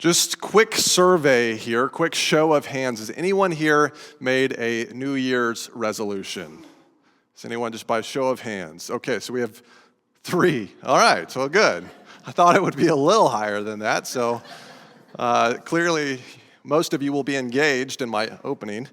Just quick survey here, quick show of hands. Has anyone here made a New Year's resolution? Has anyone, just by show of hands? Okay, so we have 3. All right, so good. I thought it would be a little higher than that, so clearly most of you will be engaged in my opening.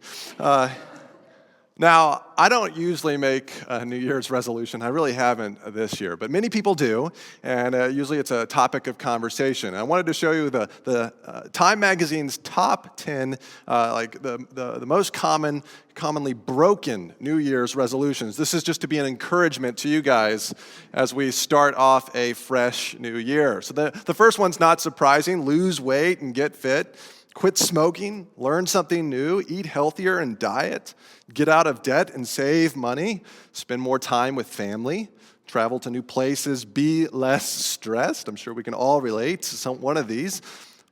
Now, I don't usually make a New Year's resolution. I really haven't this year, but many people do, and usually it's a topic of conversation. I wanted to show you the Time Magazine's top 10, the most commonly broken New Year's resolutions. This is just to be an encouragement to you guys as we start off a fresh new year. So the first one's not surprising: lose weight and get fit. Quit smoking, learn something new, eat healthier and diet, get out of debt and save money, spend more time with family, travel to new places, be less stressed. I'm sure we can all relate to one of these.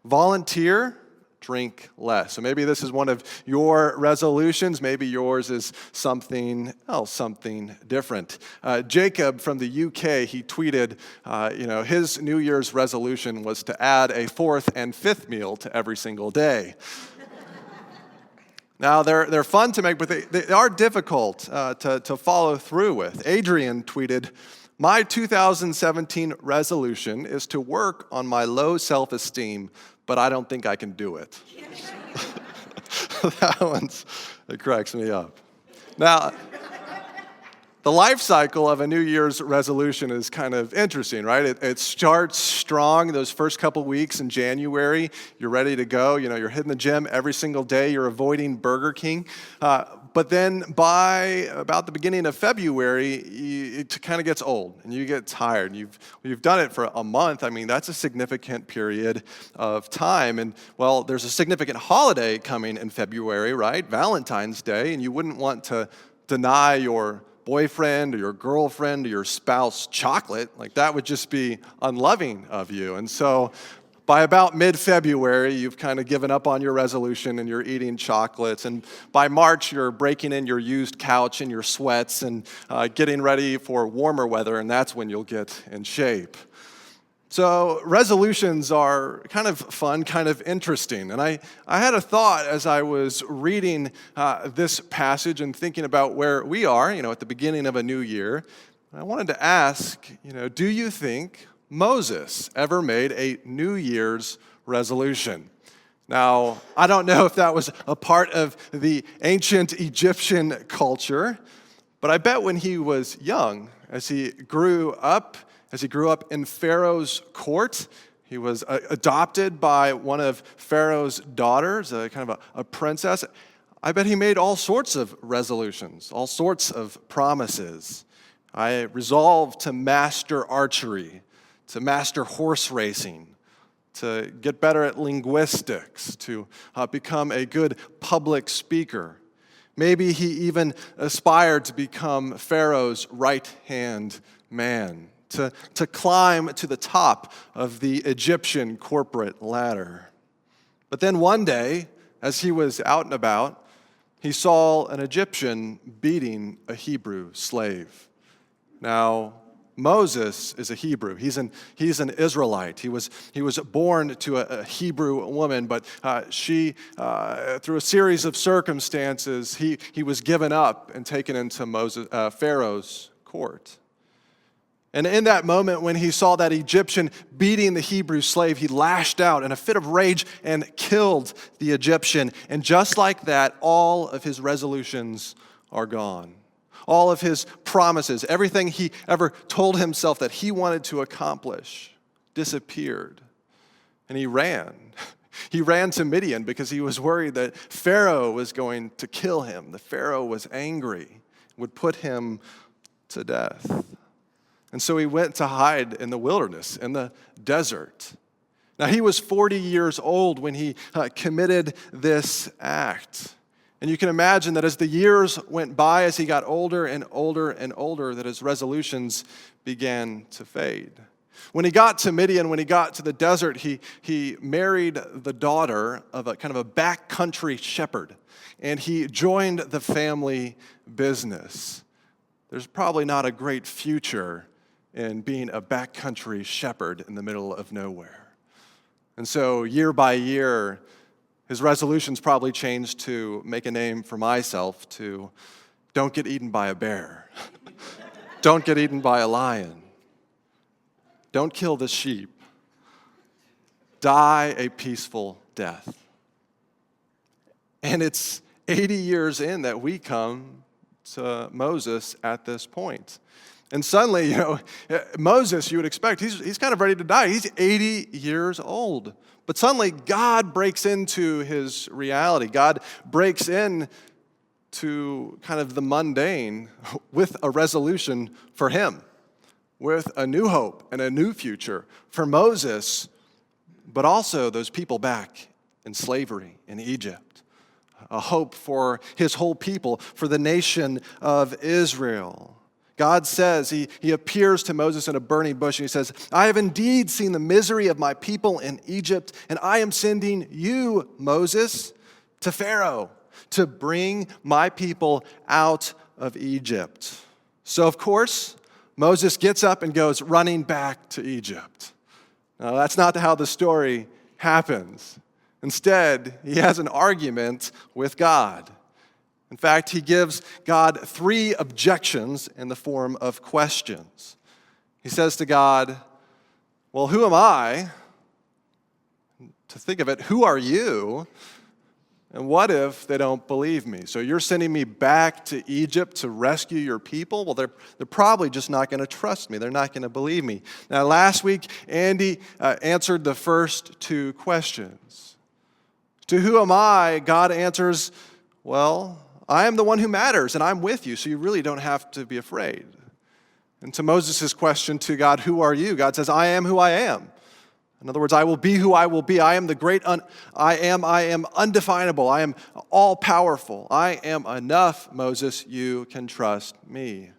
Volunteer, drink less. So maybe this is one of your resolutions. Maybe yours is something else, something different. Jacob from the UK, he tweeted, his New Year's resolution was to add a 4th and 5th meal to every single day. Now, they're fun to make, but they are difficult to follow through with. Adrian tweeted, "My 2017 resolution is to work on my low self-esteem, but I don't think I can do it." It cracks me up. Now, the life cycle of a New Year's resolution is kind of interesting, right? It starts strong those first couple weeks in January. You're ready to go. You're hitting the gym every single day. You're avoiding Burger King. But then by about the beginning of February, it kind of gets old and you get tired. You've done it for a month. I mean, that's a significant period of time. And, well, there's a significant holiday coming in February, right? Valentine's Day. And you wouldn't want to deny your boyfriend or your girlfriend or your spouse chocolate. Like, that would just be unloving of you. And so by about mid-February, you've kind of given up on your resolution and you're eating chocolates. And by March, you're breaking in your used couch in your sweats and getting ready for warmer weather, and that's when you'll get in shape. So resolutions are kind of fun, kind of interesting. And I had a thought as I was reading this passage and thinking about where we are, at the beginning of a new year. I wanted to ask, do you think Moses ever made a New Year's resolution? Now, I don't know if that was a part of the ancient Egyptian culture, but I bet when he was young, as he grew up in Pharaoh's court, he was adopted by one of Pharaoh's daughters, kind of a princess. I bet he made all sorts of resolutions, all sorts of promises. I resolved to master archery, to master horse racing, to get better at linguistics, to become a good public speaker. Maybe he even aspired to become Pharaoh's right-hand man, to climb to the top of the Egyptian corporate ladder. But then one day, as he was out and about, he saw an Egyptian beating a Hebrew slave. Now, Moses is a Hebrew. He's an Israelite. He was born to a Hebrew woman, but she, through a series of circumstances, he was given up and taken into Pharaoh's court. And in that moment, when he saw that Egyptian beating the Hebrew slave, he lashed out in a fit of rage and killed the Egyptian. And just like that, all of his resolutions are gone. All of his promises, everything he ever told himself that he wanted to accomplish, disappeared. And he ran. He ran to Midian because he was worried that Pharaoh was going to kill him. The Pharaoh was angry, would put him to death. And so he went to hide in the wilderness, in the desert. Now, he was 40 years old when he committed this act. And you can imagine that as the years went by, as he got older and older and older, that his resolutions began to fade. When he got to Midian, when he got to the desert, he married the daughter of a kind of a backcountry shepherd, and he joined the family business. There's probably not a great future in being a backcountry shepherd in the middle of nowhere. And so year by year, his resolutions probably changed to make a name for myself, to don't get eaten by a bear, don't get eaten by a lion, don't kill the sheep, die a peaceful death. And it's 80 years in that we come to Moses at this point. And suddenly, Moses, you would expect, he's kind of ready to die. He's 80 years old. But suddenly, God breaks into his reality. God breaks in to kind of the mundane with a resolution for him, with a new hope and a new future for Moses, but also those people back in slavery in Egypt. A hope for his whole people, for the nation of Israel. God says, he appears to Moses in a burning bush, and he says, I have indeed seen the misery of my people in Egypt, and I am sending you, Moses, to Pharaoh to bring my people out of Egypt. So, of course, Moses gets up and goes running back to Egypt. Now, that's not how the story happens. Instead, he has an argument with God. In fact, he gives God 3 objections in the form of questions. He says to God, well, who am I? To think of it, who are you? And what if they don't believe me? So you're sending me back to Egypt to rescue your people? Well, they're probably just not going to trust me. They're not going to believe me. Now, last week, Andy answered the first 2 questions. To who am I? God answers, well, I am the one who matters, and I'm with you, so you really don't have to be afraid. And to Moses' question to God, who are you? God says, I am who I am. In other words, I will be who I will be. I am the great, I am undefinable. I am all-powerful. I am enough, Moses. You can trust me.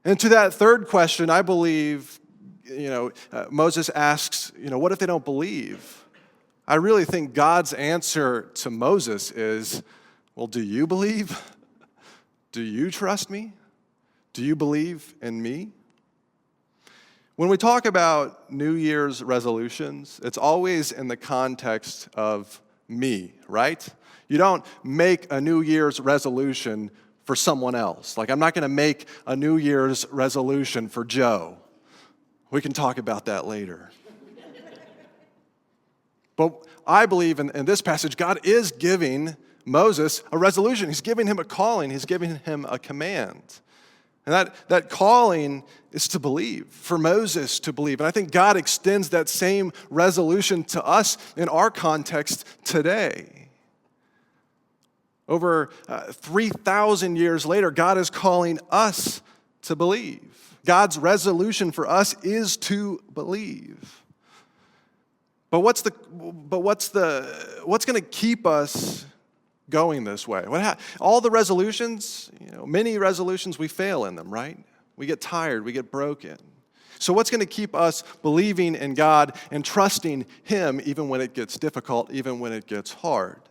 And to that third question, I believe, Moses asks, what if they don't believe? I really think God's answer to Moses is, well, do you believe? Do you trust me? Do you believe in me? When we talk about New Year's resolutions, it's always in the context of me, right? You don't make a New Year's resolution for someone else. Like, I'm not going to make a New Year's resolution for Joe. We can talk about that later. But I believe in this passage, God is giving Moses a resolution. He's giving him a calling. He's giving him a command. And that calling is to believe, for Moses to believe. And I think God extends that same resolution to us in our context today. Over 3,000 years later, God is calling us to believe. God's resolution for us is to believe. But what's going to keep us going this way? All the resolutions, many resolutions, we fail in them, right? We get tired, we get broken. So what's going to keep us believing in God and trusting Him even when it gets difficult, even when it gets hard?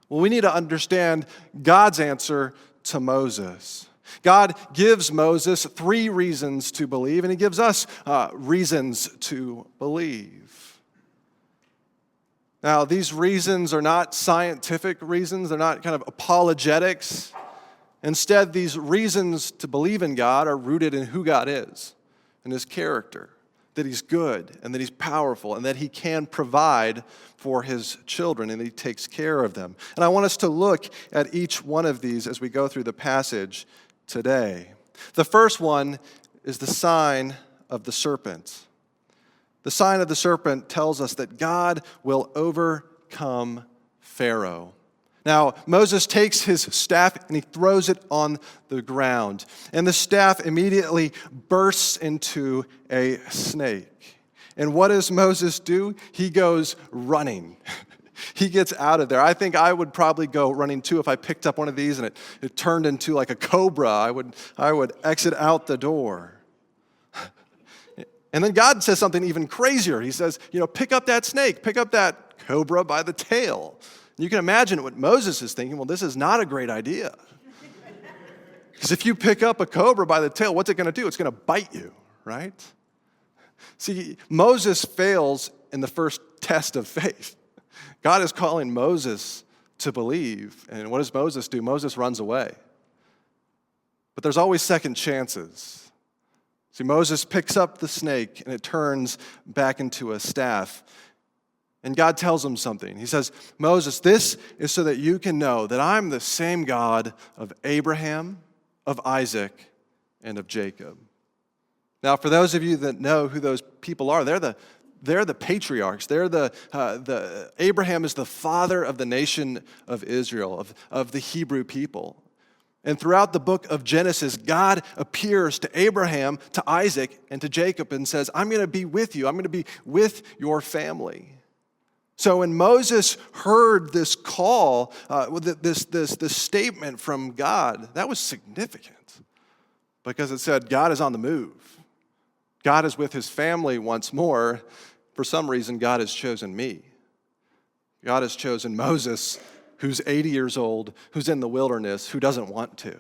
Well, we need to understand God's answer to Moses. God gives Moses 3 reasons to believe, and He gives us reasons to believe. Now, these reasons are not scientific reasons. They're not kind of apologetics. Instead, these reasons to believe in God are rooted in who God is and His character, that He's good and that He's powerful and that He can provide for His children and He takes care of them. And I want us to look at each one of these as we go through the passage today. The first one is the sign of the serpent. The sign of the serpent tells us that God will overcome Pharaoh. Now, Moses takes his staff and he throws it on the ground. And the staff immediately bursts into a snake. And what does Moses do? He goes running. He gets out of there. I think I would probably go running too if I picked up one of these and it turned into like a cobra. I would exit out the door. And then God says something even crazier. He says, pick up that snake, pick up that cobra by the tail. And you can imagine what Moses is thinking. Well, this is not a great idea. Because if you pick up a cobra by the tail, what's it going to do? It's going to bite you, right? See, Moses fails in the first test of faith. God is calling Moses to believe. And what does Moses do? Moses runs away. But there's always second chances. See, Moses picks up the snake and it turns back into a staff. And God tells him something. He says, Moses, this is so that you can know that I'm the same God of Abraham, of Isaac, and of Jacob. Now, for those of you that know who those people are, they're the patriarchs. Abraham is the father of the nation of Israel, of the Hebrew people. And throughout the book of Genesis, God appears to Abraham, to Isaac, and to Jacob and says, I'm going to be with you. I'm going to be with your family. So when Moses heard this call, this statement from God, that was significant because it said God is on the move. God is with his family once more. For some reason, God has chosen me. God has chosen Moses, who's 80 years old, who's in the wilderness, who doesn't want to.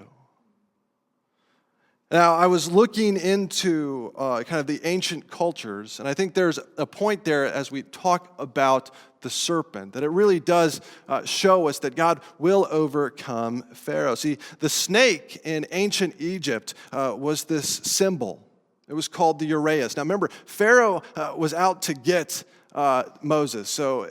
Now, I was looking into kind of the ancient cultures, and I think there's a point there as we talk about the serpent, that it really does show us that God will overcome Pharaoh. See, the snake in ancient Egypt was this symbol. It was called the uraeus. Now remember, Pharaoh was out to get Moses. So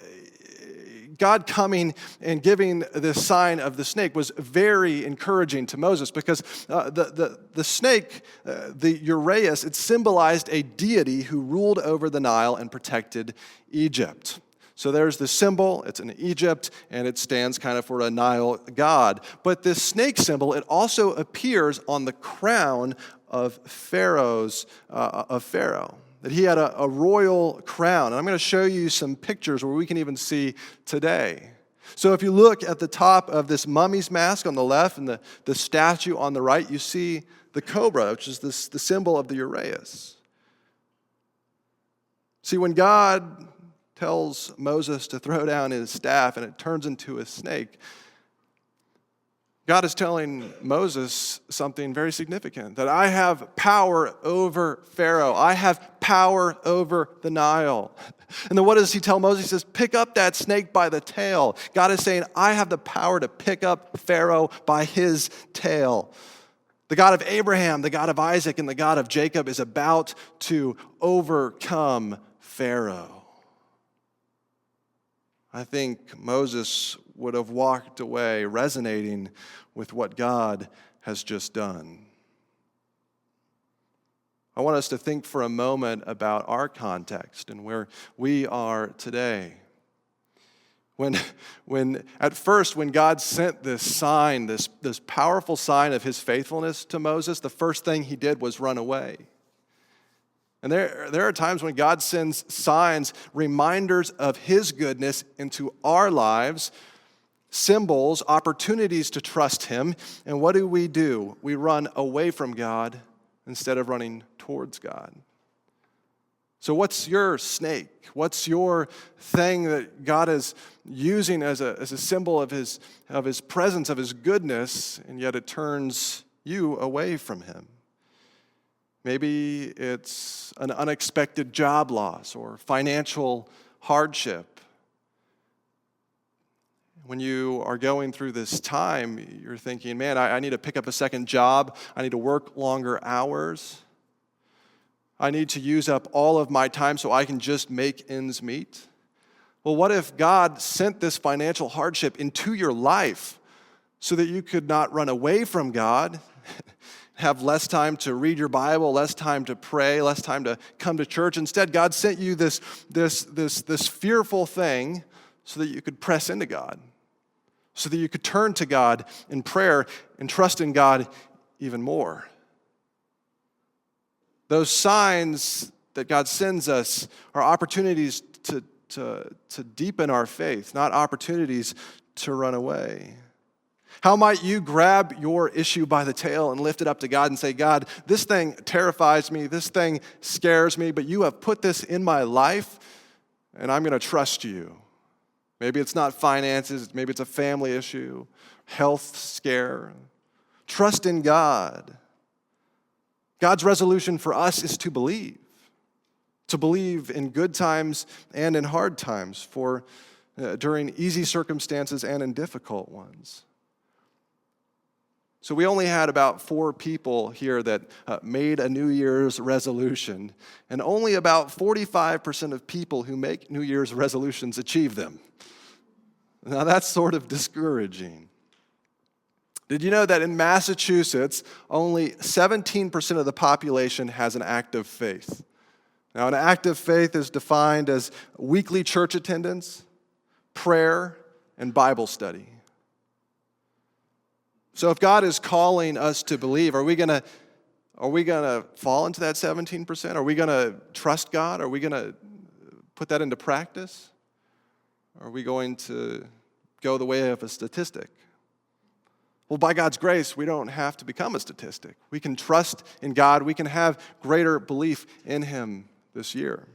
God coming and giving this sign of the snake was very encouraging to Moses because the snake, the uraeus, it symbolized a deity who ruled over the Nile and protected Egypt. So there's the symbol, it's in Egypt, and it stands kind of for a Nile god. But this snake symbol, it also appears on the crown of Pharaoh, that he had a royal crown. And I'm going to show you some pictures where we can even see today. So if you look at the top of this mummy's mask on the left and the statue on the right, you see the cobra, which is the symbol of the uraeus. See, when God tells Moses to throw down his staff and it turns into a snake, God is telling Moses something very significant, that I have power over Pharaoh. I have power over the Nile. And then what does he tell Moses? He says, pick up that snake by the tail. God is saying, I have the power to pick up Pharaoh by his tail. The God of Abraham, the God of Isaac, and the God of Jacob is about to overcome Pharaoh. I think Moses would have walked away resonating with what God has just done. I want us to think for a moment about our context and where we are today. At first, when God sent this sign, this powerful sign of his faithfulness to Moses, the first thing he did was run away. And there are times when God sends signs, reminders of his goodness into our lives, symbols, opportunities to trust him. And what do? We run away from God instead of running towards God. So what's your snake? What's your thing that God is using as a symbol of his presence, of his goodness, and yet it turns you away from him? Maybe it's an unexpected job loss or financial hardship. When you are going through this time, you're thinking, man, I need to pick up a second job. I need to work longer hours. I need to use up all of my time so I can just make ends meet. Well, what if God sent this financial hardship into your life so that you could not run away from God, have less time to read your Bible, less time to pray, less time to come to church? Instead, God sent you this fearful thing so that you could press into God, so that you could turn to God in prayer and trust in God even more. Those signs that God sends us are opportunities to deepen our faith, not opportunities to run away. How might you grab your issue by the tail and lift it up to God and say, God, this thing terrifies me, this thing scares me, but you have put this in my life, and I'm going to trust you. Maybe it's not finances, maybe it's a family issue, health scare. Trust in God. God's resolution for us is to believe to believe in good times and in hard times, for during easy circumstances and in difficult ones. So we only had about 4 people here that made a New Year's resolution, and only about 45% of people who make New Year's resolutions achieve them. Now that's sort of discouraging. Did you know that in Massachusetts, only 17% of the population has an active faith? Now, an active faith is defined as weekly church attendance, prayer, and Bible study. So if God is calling us to believe, are we going to fall into that 17%? Are we going to trust God? Are we going to put that into practice? Are we going to go the way of a statistic? Well, by God's grace, we don't have to become a statistic. We can trust in God. We can have greater belief in Him this year.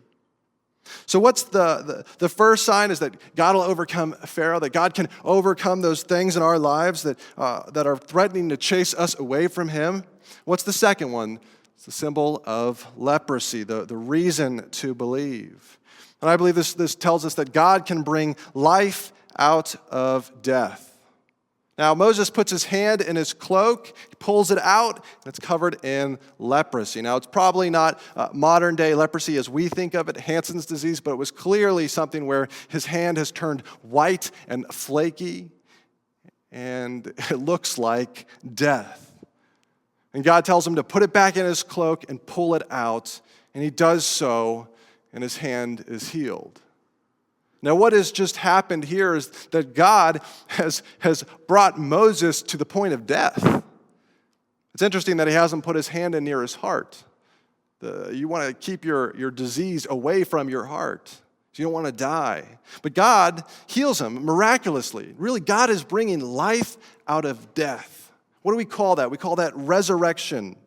So what's the first sign is that God will overcome Pharaoh, that God can overcome those things in our lives that are threatening to chase us away from Him. What's the second one? It's the symbol of leprosy, the reason to believe. And I believe this tells us that God can bring life out of death. Now, Moses puts his hand in his cloak, he pulls it out, and it's covered in leprosy. Now, it's probably not modern-day leprosy as we think of it, Hansen's disease, but it was clearly something where his hand has turned white and flaky, and it looks like death. And God tells him to put it back in his cloak and pull it out, and he does so, and his hand is healed. Now, what has just happened here is that God has brought Moses to the point of death. It's interesting that he hasn't put his hand in near his heart. You want to keep your disease away from your heart, so you don't want to die. But God heals him miraculously. Really, God is bringing life out of death. What do we call that? We call that resurrection.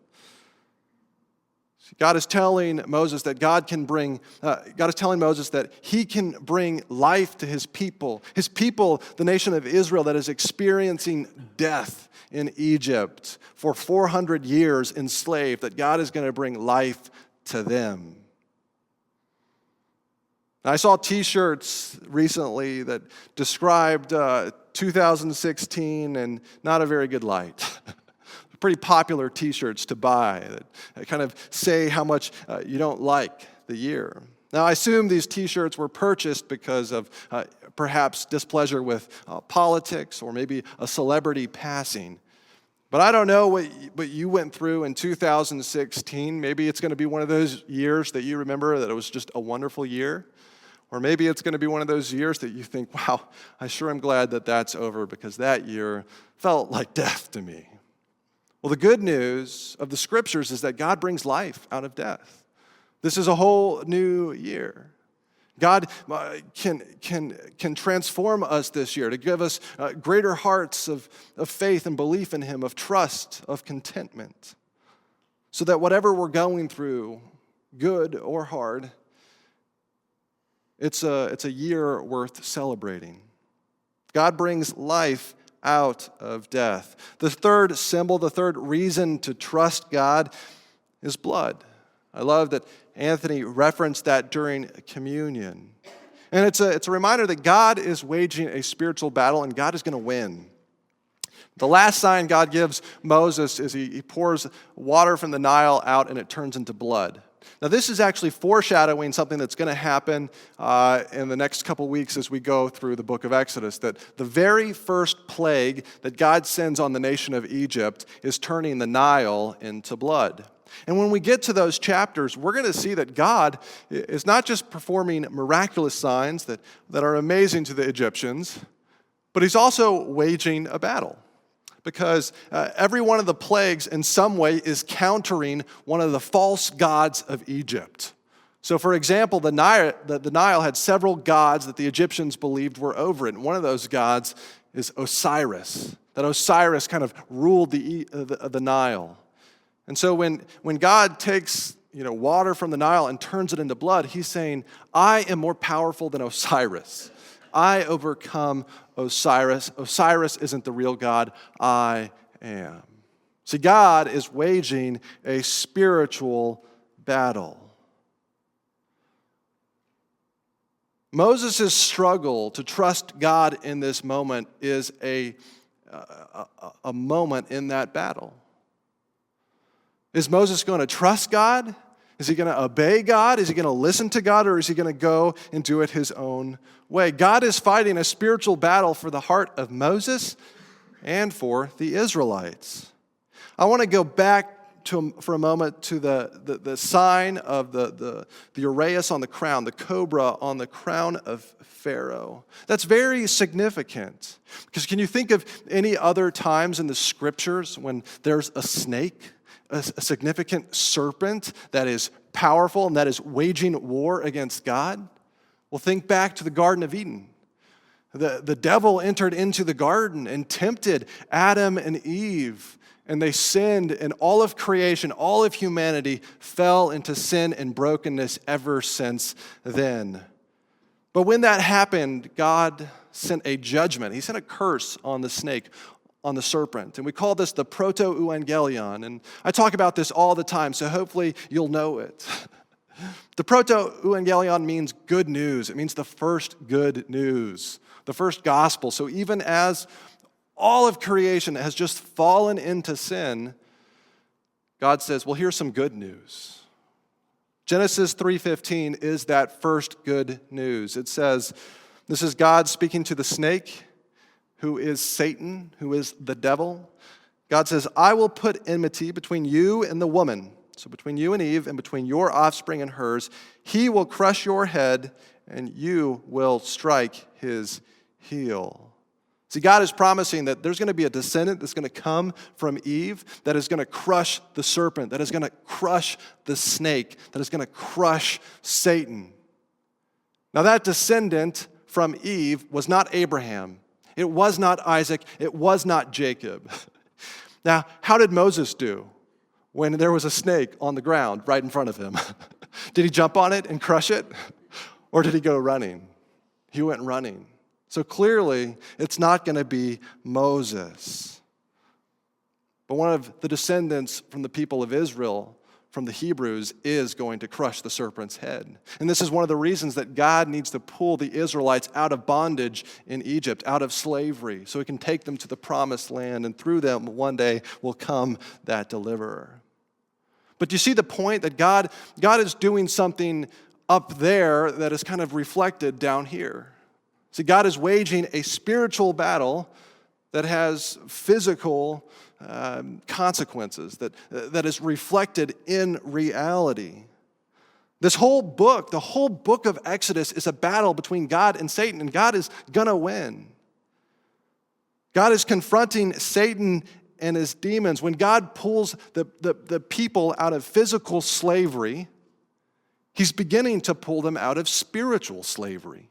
God is telling Moses that God is telling Moses that he can bring life to his people. His people, the nation of Israel that is experiencing death in Egypt for 400 years enslaved, that God is going to bring life to them. I saw t-shirts recently that described 2016 in not a very good light. Pretty popular t-shirts to buy that kind of say how much you don't like the year. Now, I assume these t-shirts were purchased because of perhaps displeasure with politics or maybe a celebrity passing. But I don't know what you went through in 2016. Maybe it's going to be one of those years that you remember that it was just a wonderful year. Or maybe it's going to be one of those years that you think, wow, I sure am glad that that's over because that year felt like death to me. Well, the good news of the Scriptures is that God brings life out of death. This is a whole new year. God can transform us this year to give us greater hearts of faith and belief in Him, of trust, of contentment, so that whatever we're going through, good or hard, it's a year worth celebrating. God brings life out of death. The third symbol, the third reason to trust God is blood. I love that Anthony referenced that during communion. And it's a reminder that God is waging a spiritual battle and God is going to win. The last sign God gives Moses is he pours water from the Nile out and it turns into blood. Now, this is actually foreshadowing something that's going to happen in the next couple weeks as we go through the book of Exodus, that the very first plague that God sends on the nation of Egypt is turning the Nile into blood. And when we get to those chapters, we're going to see that God is not just performing miraculous signs that are amazing to the Egyptians, but He's also waging a battle. Because every one of the plagues in some way is countering one of the false gods of Egypt. So for example, the Nile had several gods that the Egyptians believed were over it. And one of those gods is Osiris. That Osiris kind of ruled the Nile. And so when God takes water from the Nile and turns it into blood, He's saying, I am more powerful than Osiris. I overcome Osiris. Osiris isn't the real God. I am. See, God is waging a spiritual battle. Moses' struggle to trust God in this moment is a moment in that battle. Is Moses going to trust God? Is he going to obey God? Is he going to listen to God? Or is he going to go and do it his own way? God is fighting a spiritual battle for the heart of Moses and for the Israelites. I want to go back for a moment to the sign of the uraeus on the crown, the cobra on the crown of Pharaoh. That's very significant. Because can you think of any other times in the scriptures when there's a snake, a significant serpent that is powerful and that is waging war against God? Well, think back to the Garden of Eden. The devil entered into the garden and tempted Adam and Eve, and they sinned, and all of creation, all of humanity fell into sin and brokenness ever since then. But when that happened, God sent a judgment. He sent a curse on the snake, on the serpent. And we call this the proto-evangelion. And I talk about this all the time, so hopefully you'll know it. The proto-evangelion means good news. It means the first good news, the first gospel. So even as all of creation has just fallen into sin, God says, well, here's some good news. Genesis 3:15 is that first good news. It says, this is God speaking to the snake, who is Satan, who is the devil. God says, I will put enmity between you and the woman, so between you and Eve, and between your offspring and hers. He will crush your head, and you will strike his heel. See, God is promising that there's going to be a descendant that's going to come from Eve that is going to crush the serpent, that is going to crush the snake, that is going to crush Satan. Now, that descendant from Eve was not Abraham. It was not Isaac. It was not Jacob. Now, how did Moses do when there was a snake on the ground right in front of him? Did he jump on it and crush it? Or did he go running? He went running. So clearly, it's not going to be Moses. But one of the descendants from the people of Israel, from the Hebrews, is going to crush the serpent's head. And this is one of the reasons that God needs to pull the Israelites out of bondage in Egypt, out of slavery, so he can take them to the promised land, and through them one day will come that deliverer. But do you see the point that God is doing something up there that is kind of reflected down here? See, God is waging a spiritual battle that has physical consequences, that is reflected in reality. This whole book, the whole book of Exodus, is a battle between God and Satan, and God is going to win. God is confronting Satan and his demons. When God pulls the people out of physical slavery, he's beginning to pull them out of spiritual slavery,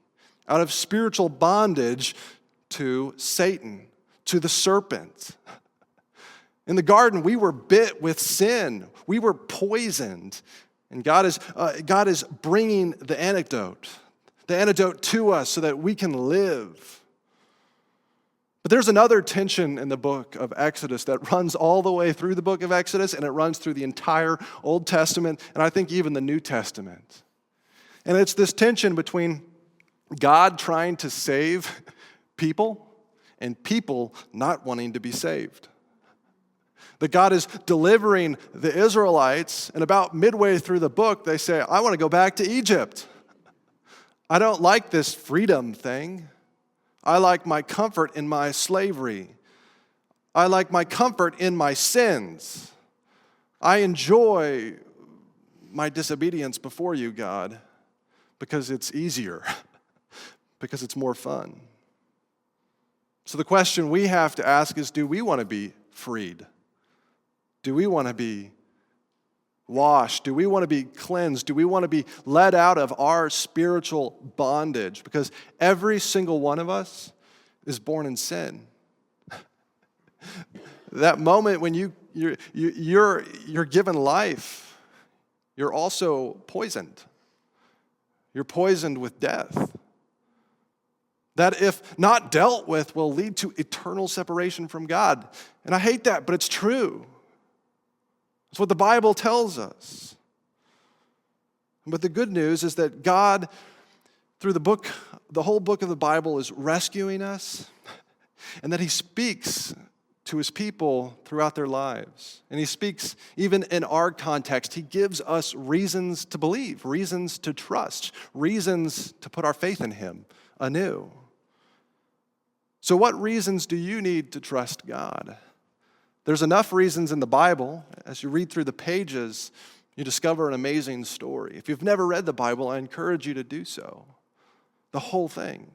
out of spiritual bondage to Satan, to the serpent. In the garden, we were bit with sin. We were poisoned. And God is bringing the antidote to us so that we can live. But there's another tension in the book of Exodus that runs all the way through the book of Exodus, and it runs through the entire Old Testament, and I think even the New Testament. And it's this tension between God trying to save people and people not wanting to be saved. That God is delivering the Israelites, and about midway through the book, they say, I want to go back to Egypt. I don't like this freedom thing. I like my comfort in my slavery. I like my comfort in my sins. I enjoy my disobedience before you, God, because it's easier, because it's more fun. So the question we have to ask is, do we want to be freed? Do we want to be washed? Do we want to be cleansed? Do we want to be let out of our spiritual bondage? Because every single one of us is born in sin. That moment when you're given life, you're also poisoned. You're poisoned with death. That if not dealt with will lead to eternal separation from God. And I hate that, but it's true. It's what the Bible tells us. But the good news is that God through the whole book of the Bible is rescuing us, and that he speaks to his people throughout their lives. And he speaks even in our context. He gives us reasons to believe, reasons to trust, reasons to put our faith in him anew. So what reasons do you need to trust God? There's enough reasons in the Bible. As you read through the pages, you discover an amazing story. If you've never read the Bible, I encourage you to do so. The whole thing.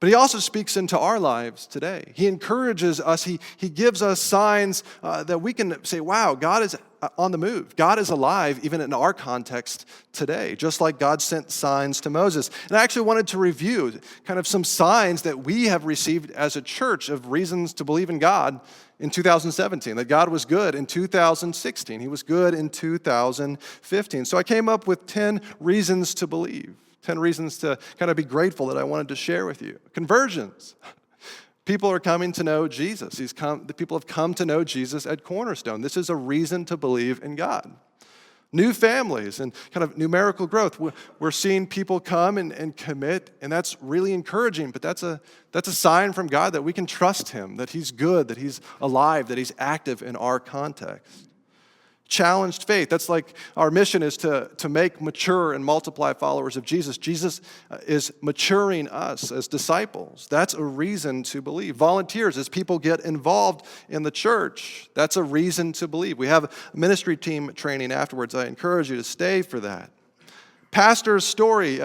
But he also speaks into our lives today. He encourages us. He gives us signs that we can say, wow, God is on the move. God is alive, even in our context today, just like God sent signs to Moses. And I actually wanted to review kind of some signs that we have received as a church of reasons to believe in God in 2017, that God was good in 2016. He was good in 2015. So I came up with 10 reasons to believe. 10 reasons to kind of be grateful that I wanted to share with you. Conversions. People are coming to know Jesus. The people have come to know Jesus at Cornerstone. This is a reason to believe in God. New families and kind of numerical growth. We're seeing people come and commit, and that's really encouraging, but that's a sign from God that we can trust him, that he's good, that he's alive, that he's active in our context. Challenged faith. That's like our mission is to make mature and multiply followers of Jesus. Jesus is maturing us as disciples. That's a reason to believe. Volunteers, as people get involved in the church, that's a reason to believe. We have a ministry team training afterwards. I encourage you to stay for that. Pastor's story.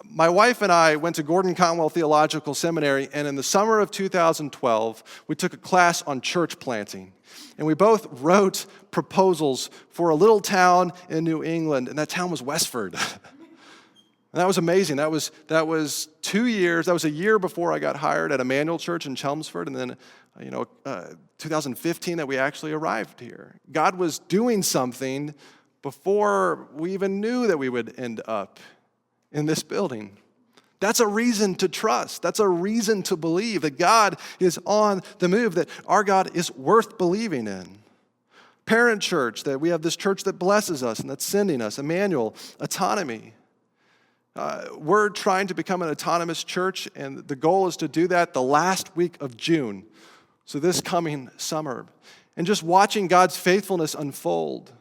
My wife and I went to Gordon Conwell Theological Seminary, and in the summer of 2012, we took a class on church planting. And we both wrote proposals for a little town in New England, and that town was Westford. And that was amazing. That was 2 years. That was a year before I got hired at Emmanuel Church in Chelmsford, and then 2015 that we actually arrived here. God was doing something before we even knew that we would end up in this building. That's a reason to trust. That's a reason to believe that God is on the move, that our God is worth believing in. Parent church, that we have this church that blesses us and that's sending us. Emmanuel, autonomy. We're trying to become an autonomous church, and the goal is to do that the last week of June, so this coming summer. And just watching God's faithfulness unfold.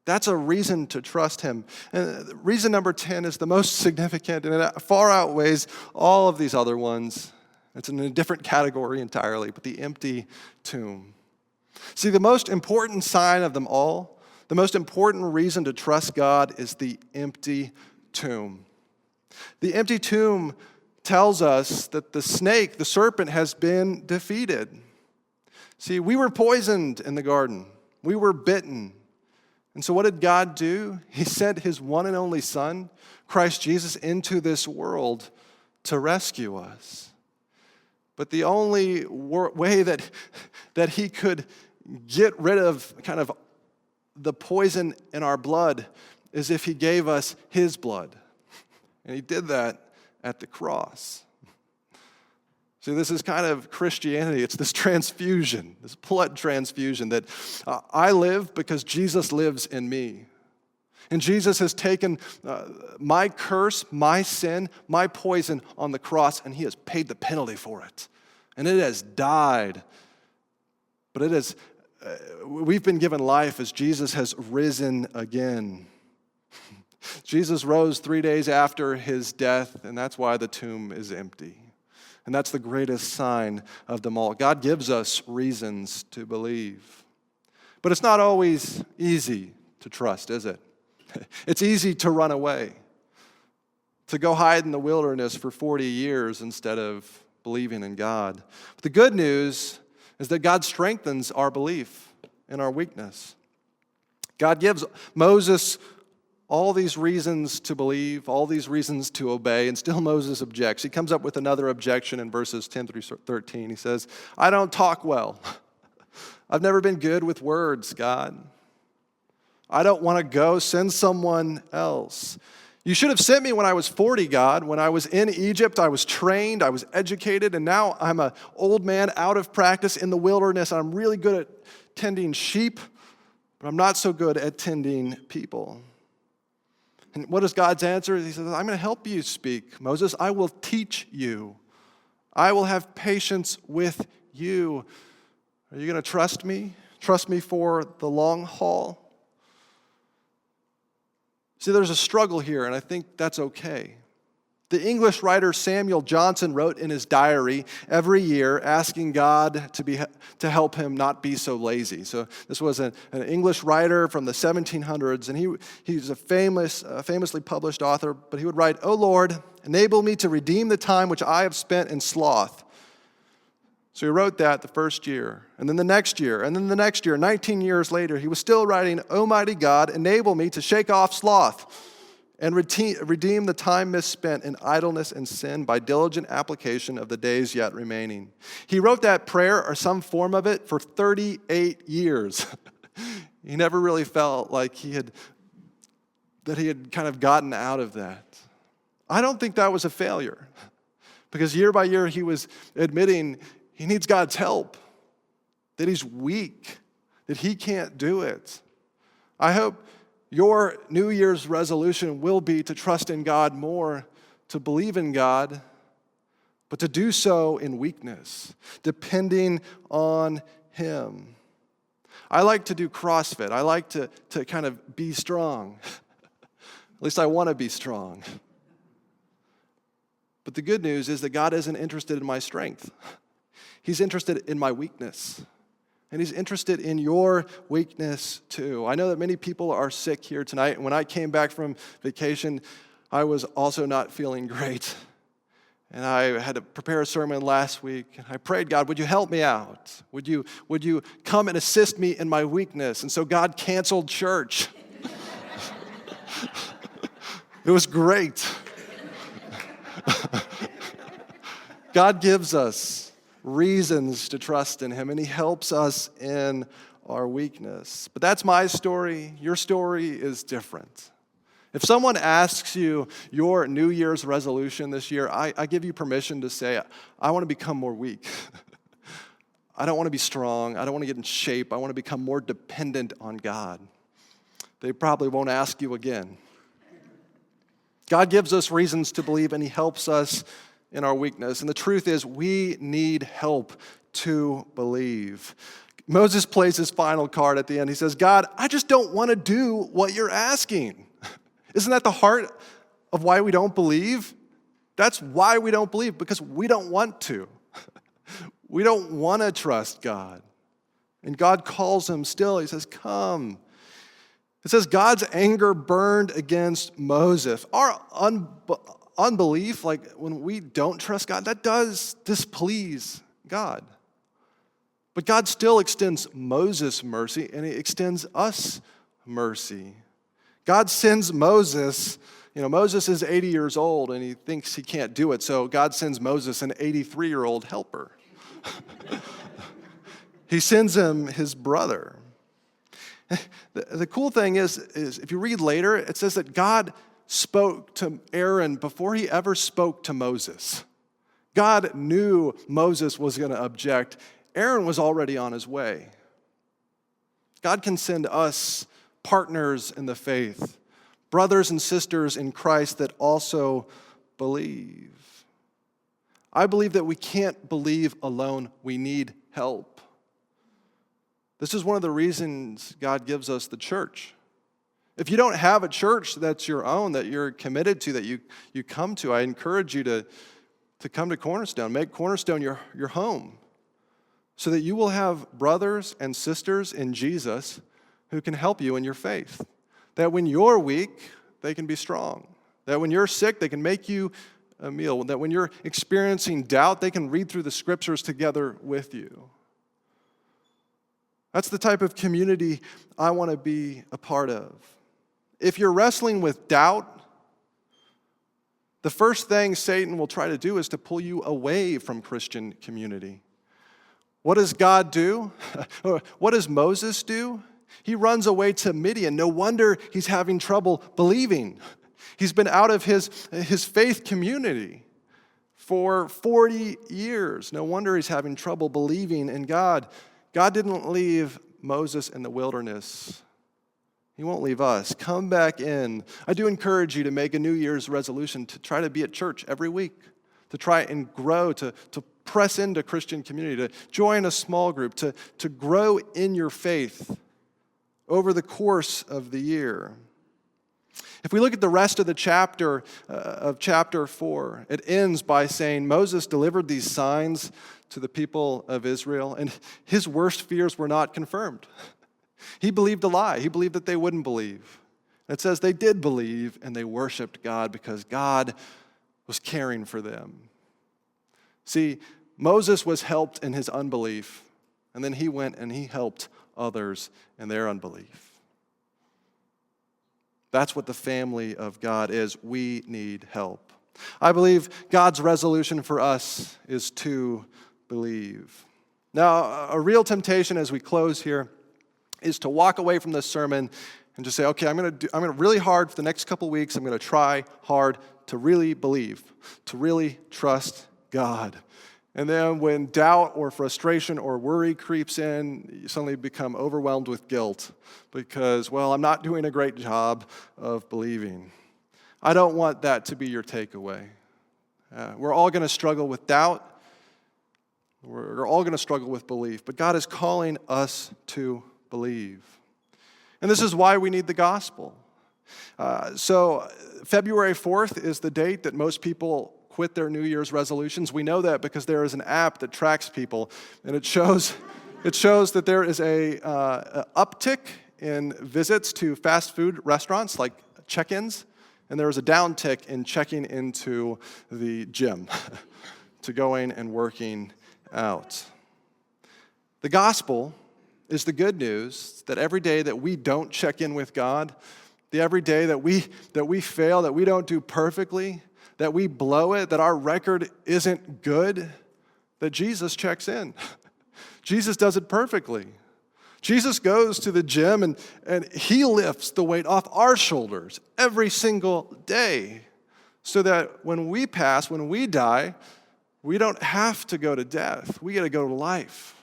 That's a reason to trust him. And reason number 10 is the most significant, and it far outweighs all of these other ones. It's in a different category entirely, but the empty tomb. See, the most important sign of them all, the most important reason to trust God is the empty tomb. The empty tomb tells us that the snake, the serpent, has been defeated. See, we were poisoned in the garden. We were bitten. And so what did God do? He sent his one and only Son, Christ Jesus, into this world to rescue us. But the only way that he could get rid of kind of the poison in our blood is if he gave us his blood. And he did that at the cross. See, this is kind of Christianity. It's this transfusion, this blood transfusion that I live because Jesus lives in me. And Jesus has taken my curse, my sin, my poison on the cross, and he has paid the penalty for it. And it has died. But it is, we've been given life as Jesus has risen again. Jesus rose 3 days after his death, and that's why the tomb is empty. And that's the greatest sign of them all. God gives us reasons to believe. But it's not always easy to trust, is it? It's easy to run away, to go hide in the wilderness for 40 years instead of believing in God. But the good news is that God strengthens our belief in our weakness. God gives Moses all these reasons to believe, all these reasons to obey, and still Moses objects. He comes up with another objection in verses 10 through 13. He says, I don't talk well. I've never been good with words, God. I don't want to go. Send someone else. You should have sent me when I was 40, God. When I was in Egypt, I was trained, I was educated, and now I'm an old man out of practice in the wilderness. I'm really good at tending sheep, but I'm not so good at tending people. And what is God's answer? He says, I'm going to help you speak, Moses. I will teach you. I will have patience with you. Are you going to trust me? Trust me for the long haul? See, there's a struggle here, and I think that's okay. The English writer Samuel Johnson wrote in his diary every year asking God to help him not be so lazy. So this was an English writer from the 1700s, and he's a famously published author, but he would write, "O Lord, enable me to redeem the time which I have spent in sloth." So he wrote that the first year, and then the next year, and then the next year. 19 years later, he was still writing, "Almighty God, enable me to shake off sloth and redeem the time misspent in idleness and sin by diligent application of the days yet remaining." He wrote that prayer, or some form of it, for 38 years. He never really felt like he had kind of gotten out of that. I don't think that was a failure, because year by year he was admitting he needs God's help, that he's weak, that he can't do it. I hope your New Year's resolution will be to trust in God more, to believe in God, but to do so in weakness, depending on him. I like to do CrossFit. I like to kind of be strong. At least I want to be strong. But the good news is that God isn't interested in my strength. He's interested in my weakness. And he's interested in your weakness too. I know that many people are sick here tonight. And when I came back from vacation, I was also not feeling great. And I had to prepare a sermon last week. And I prayed, God, would you help me out? Would you come and assist me in my weakness? And so God canceled church. It was great. God gives us reasons to trust in him, and he helps us in our weakness. But that's my story. Your story is different. If someone asks you your New Year's resolution this year, I give you permission to say, I want to become more weak. I don't want to be strong. I don't want to get in shape. I want to become more dependent on God. They probably won't ask you again. God gives us reasons to believe, and he helps us in our weakness. And the truth is, we need help to believe. Moses plays his final card at the end. He says, God, I just don't want to do what you're asking. Isn't that the heart of why we don't believe? That's why we don't believe, because we don't want to. We don't want to trust God. And God calls him still. He says, come. It says God's anger burned against Moses. Our unbelief, like when we don't trust God, that does displease God. But God still extends Moses mercy, and he extends us mercy. God sends Moses. Moses is 80 years old, and he thinks he can't do it, so God sends Moses an 83-year-old helper. He sends him his brother. The cool thing is if you read later, it says that God spoke to Aaron before he ever spoke to Moses. God knew Moses was going to object. Aaron was already on his way. God can send us partners in the faith, brothers and sisters in Christ that also believe. I believe that we can't believe alone. We need help. This is one of the reasons God gives us the church. If you don't have a church that's your own, that you're committed to, that you come to, I encourage you to come to Cornerstone. Make Cornerstone your home so that you will have brothers and sisters in Jesus who can help you in your faith. That when you're weak, they can be strong. That when you're sick, they can make you a meal. That when you're experiencing doubt, they can read through the scriptures together with you. That's the type of community I want to be a part of. If you're wrestling with doubt, the first thing Satan will try to do is to pull you away from Christian community. What does God do? What does Moses do? He runs away to Midian. No wonder he's having trouble believing. He's been out of his faith community for 40 years. No wonder he's having trouble believing in God. God didn't leave Moses in the wilderness. He won't leave us. Come back in. I do encourage you to make a New Year's resolution to try to be at church every week, to try and grow, to press into Christian community, to join a small group, to grow in your faith over the course of the year. If we look at the rest of the chapter, of chapter 4, it ends by saying Moses delivered these signs to the people of Israel, and his worst fears were not confirmed. He believed a lie. He believed that they wouldn't believe. It says they did believe, and they worshiped God because God was caring for them. See, Moses was helped in his unbelief, and then he went and he helped others in their unbelief. That's what the family of God is. We need help. I believe God's resolution for us is to believe. Now, a real temptation as we close here is to walk away from this sermon and just say, okay, I'm going to really hard for the next couple weeks. I'm going to try hard to really believe, to really trust God. And then when doubt or frustration or worry creeps in, you suddenly become overwhelmed with guilt because, well, I'm not doing a great job of believing. I don't want that to be your takeaway. We're all going to struggle with doubt. We're all going to struggle with belief. But God is calling us to believe. And this is why we need the gospel. So February 4th is the date that most people quit their New Year's resolutions. We know that because there is an app that tracks people, and it shows that there is a uptick in visits to fast food restaurants, like check-ins, and there is a downtick in checking into the gym, to going and working out. The gospel is the good news that every day that we don't check in with God, every day that we fail, that we don't do perfectly, that we blow it, that our record isn't good, that Jesus checks in. Jesus does it perfectly. Jesus goes to the gym and he lifts the weight off our shoulders every single day so that when we pass, when we die, we don't have to go to death. We get to go to life.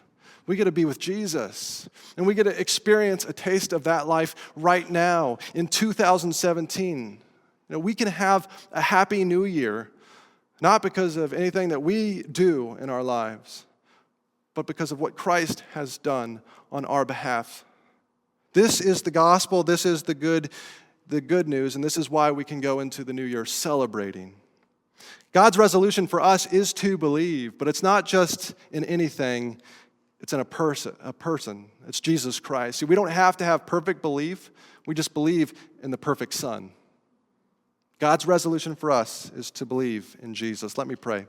We get to be with Jesus. And we get to experience a taste of that life right now in 2017. We can have a happy new year, not because of anything that we do in our lives, but because of what Christ has done on our behalf. This is the gospel, this is the good news, and this is why we can go into the new year celebrating. God's resolution for us is to believe, but it's not just in anything, it's in a person. It's Jesus Christ. See, we don't have to have perfect belief, we just believe in the perfect Son. God's resolution for us is to believe in Jesus. Let me pray.